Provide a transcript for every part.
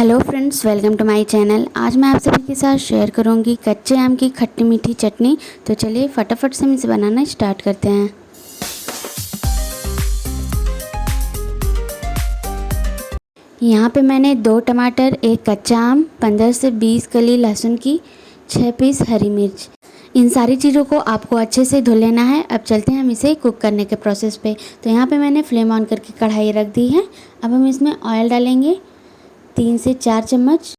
Hello friends, welcome to my channel. आज मैं आप सभी के साथ शेयर करूंगी कच्चे आम की खट्टी मीठी चटनी। तो चलिए फटाफट से हम इसे बनाना स्टार्ट करते हैं। यहाँ पे मैंने 2 टमाटर, 1 कच्चा आम, 15 से 20 कली लहसुन की, 6 पीस हरी मिर्च, इन सारी चीज़ों को आपको अच्छे से धुल लेना है। अब चलते हैं हम इसे कुक करने के प्रोसेस पे। तो यहाँ पे मैंने फ्लेम ऑन करके कढ़ाई रख दी है। अब हम इसमें ऑयल डालेंगे 3 से 4 चम्मच।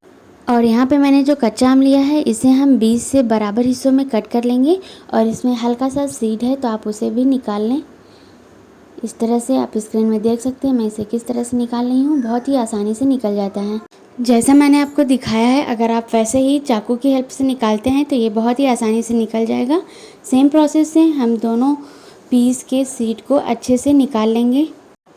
और यहाँ पे मैंने जो कच्चा आम लिया है इसे हम 20 से बराबर हिस्सों में कट कर लेंगे। और इसमें हल्का सा सीड है तो आप उसे भी निकाल लें। इस तरह से आप स्क्रीन में देख सकते हैं मैं इसे किस तरह से निकाल रही हूँ। बहुत ही आसानी से निकल जाता है जैसा मैंने आपको दिखाया है। अगर आप वैसे ही चाकू की हेल्प से निकालते हैं तो ये बहुत ही आसानी से निकल जाएगा। सेम प्रोसेस से हम दोनों पीस के सीड को अच्छे से निकाल लेंगे।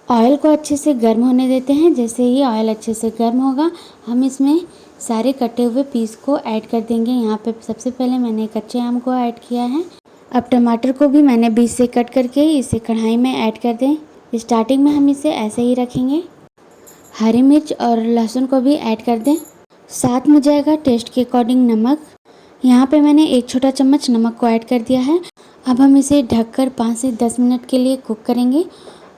ऑयल को अच्छे से गर्म होने देते हैं। जैसे ही ऑयल अच्छे से गर्म होगा हम इसमें सारे कटे हुए पीस को ऐड कर देंगे। यहाँ पे सबसे पहले मैंने कच्चे आम को ऐड किया है। अब टमाटर को भी मैंने बीच से कट करके इसे कढ़ाई में ऐड कर दें। स्टार्टिंग में हम इसे ऐसे ही रखेंगे। हरी मिर्च और लहसुन को भी ऐड कर दें। साथ में जाएगा टेस्ट के अकॉर्डिंग नमक। यहाँ पे मैंने 1 छोटा चम्मच नमक को ऐड कर दिया है। अब हम इसे ढककर 5 से 10 मिनट के लिए कुक करेंगे।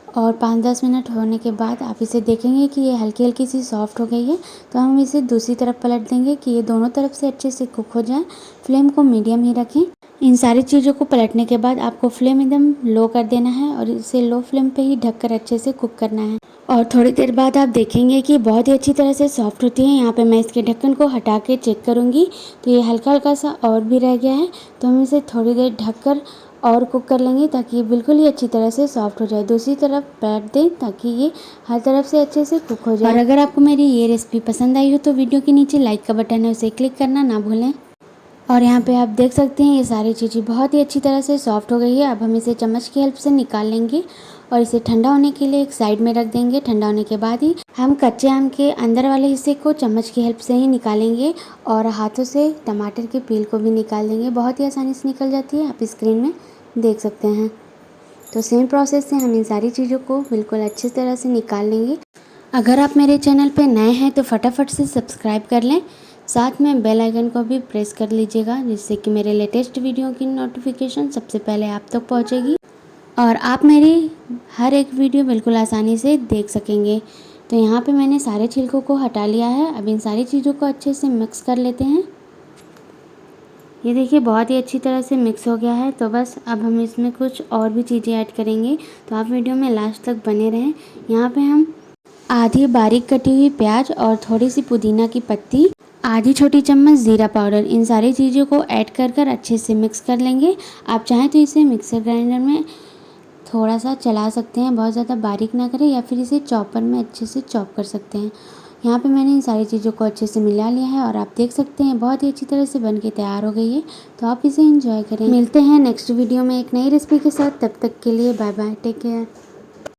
और 5-10 मिनट होने के बाद आप इसे देखेंगे कि ये हल्की हल्की सी सॉफ्ट हो गई है। तो हम इसे दूसरी तरफ पलट देंगे कि ये दोनों तरफ से अच्छे से कुक हो जाए। फ्लेम को मीडियम ही रखें। इन सारी चीज़ों को पलटने के बाद आपको फ्लेम एकदम लो कर देना है और इसे लो फ्लेम पे ही ढककर अच्छे से कुक करना है। और थोड़ी देर बाद आप देखेंगे कि बहुत ही अच्छी तरह से सॉफ्ट होती है। यहाँ पे मैं इसके ढक्कन को हटा के चेक करूँगी तो ये हल्का हल्का सा और भी रह गया है। तो हम इसे थोड़ी देर ढककर और कुक कर लेंगे ताकि ये बिल्कुल ही अच्छी तरह से सॉफ्ट हो जाए। दूसरी तरफ पलट दें ताकि ये हर तरफ से अच्छे से कुक हो जाए। और अगर आपको मेरी ये रेसिपी पसंद आई हो तो वीडियो के नीचे लाइक का बटन है, उसे क्लिक करना ना भूलें। और यहाँ पे आप देख सकते हैं ये सारी चीज़ें बहुत ही अच्छी तरह से सॉफ्ट हो गई है। अब हम इसे चम्मच की हेल्प से निकाल लेंगे और इसे ठंडा होने के लिए एक साइड में रख देंगे। ठंडा होने के बाद ही हम कच्चे आम के अंदर वाले हिस्से को चम्मच की हेल्प से ही निकालेंगे और हाथों से टमाटर के पील को भी निकाल देंगे। बहुत ही आसानी से निकल जाती है, आप स्क्रीन में देख सकते हैं। तो सेम प्रोसेस से हम इन सारी चीज़ों को बिल्कुल अच्छी तरह से निकाल लेंगे। अगर आप मेरे चैनल पे नए हैं तो फटाफट से सब्सक्राइब कर लें। साथ में बेल आइकन को भी प्रेस कर लीजिएगा जिससे कि मेरे लेटेस्ट वीडियो की नोटिफिकेशन सबसे पहले आप तक पहुंचेगी और आप मेरी हर एक वीडियो बिल्कुल आसानी से देख सकेंगे। तो यहाँ पे मैंने सारे छिलकों को हटा लिया है। अब इन सारी चीज़ों को अच्छे से मिक्स कर लेते हैं। ये देखिए बहुत ही अच्छी तरह से मिक्स हो गया है। तो बस अब हम इसमें कुछ और भी चीज़ें ऐड करेंगे, तो आप वीडियो में लास्ट तक बने रहें। यहाँ पे हम आधी बारीक कटी हुई प्याज और थोड़ी सी पुदीना की पत्ती, आधी छोटी चम्मच ज़ीरा पाउडर, इन सारी चीज़ों को ऐड कर कर अच्छे से मिक्स कर लेंगे। आप चाहें तो इसे मिक्सर ग्राइंडर में थोड़ा सा चला सकते हैं, बहुत ज़्यादा बारीक ना करें, या फिर इसे चॉपर में अच्छे से चॉप कर सकते हैं। यहाँ पे मैंने इन सारी चीज़ों को अच्छे से मिला लिया है और आप देख सकते हैं बहुत ही अच्छी तरह से बन के तैयार हो गई है। तो आप इसे एंजॉय करें। मिलते हैं नेक्स्ट वीडियो में एक नई रेसिपी के साथ। तब तक के लिए बाय बाय, टेक केयर।